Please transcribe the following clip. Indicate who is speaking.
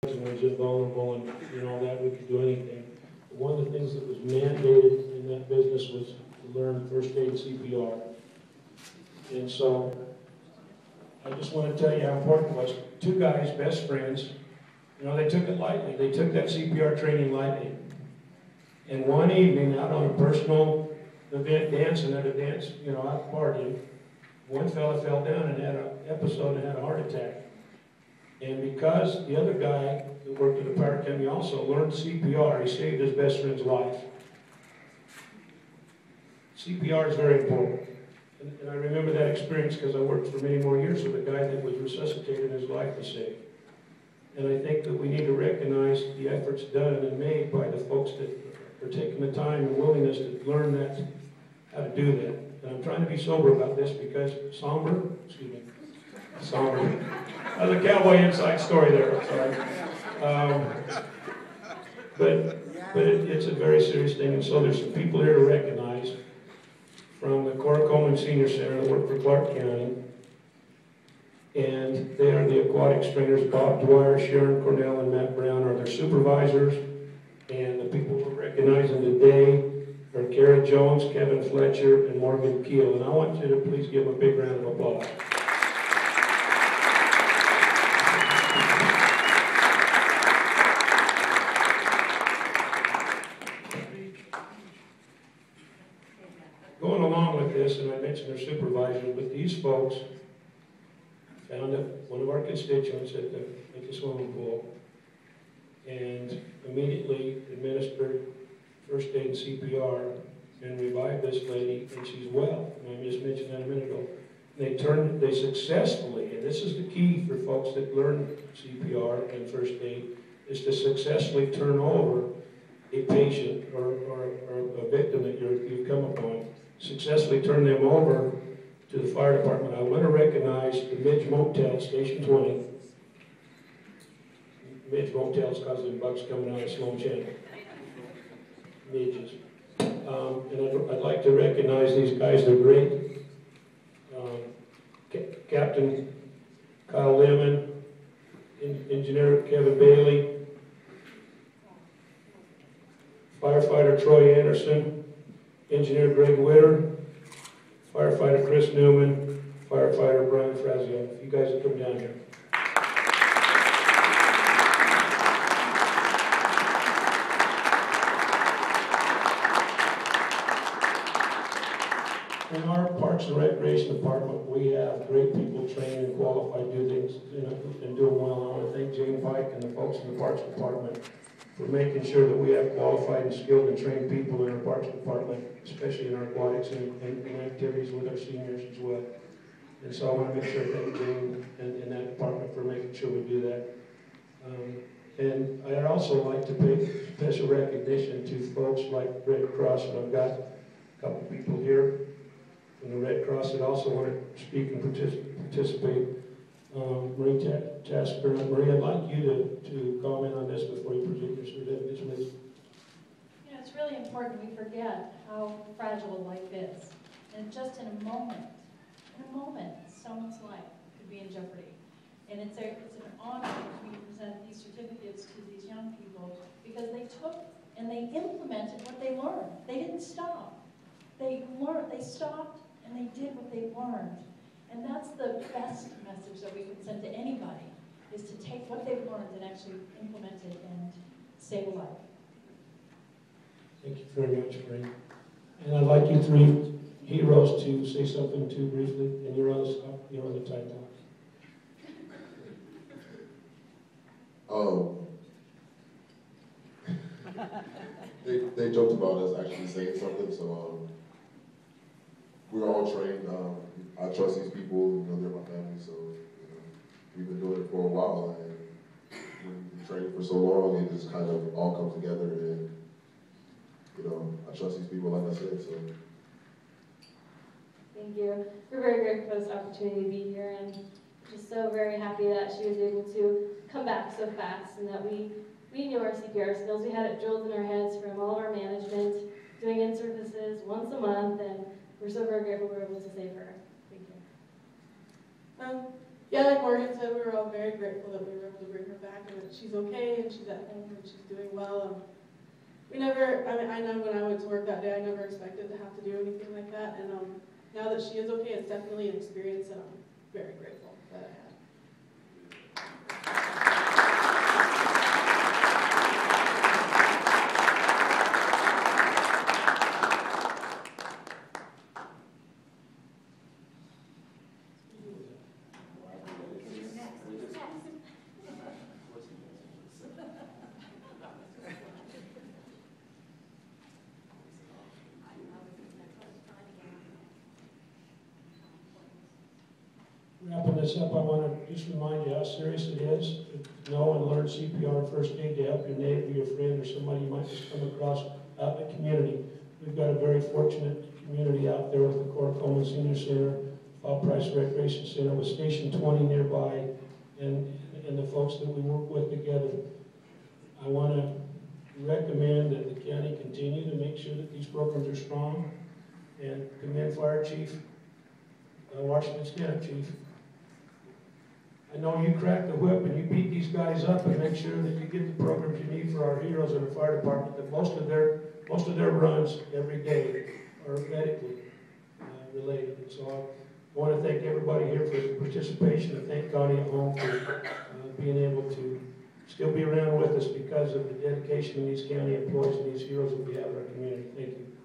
Speaker 1: and was invulnerable and that we could do anything. But one of the things that was mandated in that business was to learn first aid and CPR. And so I just want to tell you how important it was. Two guys, best friends, they took it lightly. They took that CPR training lightly. And one evening, out on a personal event, dancing at a dance, out partying, one fella fell down and had an episode and had a heart attack. And because the other guy that worked at the power company also learned CPR, he saved his best friend's life. CPR is very important. And I remember that experience because I worked for many more years with a guy that was resuscitated and his life was saved. And I think that we need to recognize the efforts done and made by the folks that are taking the time and willingness to learn how to do that. And I'm trying to be sober about this because somber. That's a cowboy inside story there, sorry. But it's a very serious thing, and so there's some people here to recognize from the Carrah Jones Senior Center that work for Clark County, and they are the aquatic stringers. Bob Dwyer, Sharon Cornell, and Matt Brown are their supervisors, and the people we're recognizing today are Carrah Jones, Kevin Fletcher, and Morgan Keele, and I want you to please give them a big round of applause. Going along with this, and I mentioned their supervisors, but these folks found one of our constituents at the swimming pool and immediately administered first aid and CPR and revived this lady, and she's well. And I just mentioned that a minute ago. They successfully, and this is the key for folks that learn CPR and first aid, is to successfully turn over a patient or a victim that you've come upon, successfully turn them over to the fire department. I want to recognize the Midge Motel, Station 20. Midge Motel is because of the bucks coming out of Sloan Channel. Midges. And I'd like to recognize these guys. They're great. Captain Kyle Lemon, Engineer Kevin Bailey, Firefighter Troy Anderson, Engineer Greg Witter, Firefighter Chris Newman, Firefighter Brian Frazio. If you guys would come down here. In our Parks and Recreation Department, we have great people trained and qualified to do things and do them well. I want to thank Jane Pike and the folks in the Parks Department for making sure that we have qualified and skilled and trained people in our Parks Department, especially in our aquatics and activities with our seniors as well. And so I want to make sure I thank Jane and that department for making sure we do that. And I'd also like to pay special recognition to folks like Red Cross, and I've got a couple people here from the Red Cross that also want to speak and participate. Marie Tasker, Marie, I'd like you to comment on this before you present your certificates, please.
Speaker 2: It's really important we forget how fragile life is. And just in a moment, someone's life could be in jeopardy. And it's an honor for me to present these certificates to these young people because they took and they implemented what they learned. They didn't stop. They stopped and they did what they learned. And that's the best message that we can send to anybody, is to take what they've learned and actually implement it and save a life.
Speaker 1: Thank you very much, Marie. And I'd like you three heroes to say something too briefly, and you're on the time now.
Speaker 3: They joked about us actually saying something, so we're all trained. I trust these people, they're my family, so we've been doing it for a while, and we've been training for so long, it just kind of all comes together, and I trust these people, like I said, so.
Speaker 4: Thank you. We're very grateful for this opportunity to be here, and just so very happy that she was able to come back so fast, and that we knew our CPR skills. We had it drilled in our heads from all of our management, doing in-services once a month, and we're so very grateful we were able to save her. Thank you.
Speaker 5: Yeah, like Morgan said, we were all very grateful that we were able to bring her back and that she's okay and she's at home and she's doing well. We never, I know when I went to work that day, I never expected to have to do anything like that. And now that she is okay, it's definitely an experience that I'm very grateful that I had.
Speaker 1: Wrapping this up, I want to just remind you how serious it is to know and learn CPR and first aid to help your neighbor, your friend, or somebody you might just come across out in the community. We've got a very fortunate community out there with the Carrah Jones Senior Center, Fall Price Recreation Center, with Station 20 nearby, and the folks that we work with together. I want to recommend that the county continue to make sure that these programs are strong, and commend Fire Chief Washington's County Chief. I know you crack the whip and you beat these guys up and make sure that you get the programs you need for our heroes in the fire department, that most of their runs every day are medically related. And so I want to thank everybody here for the participation, and thank Connie at home for being able to still be around with us because of the dedication of these county employees and these heroes that we have in our community. Thank you.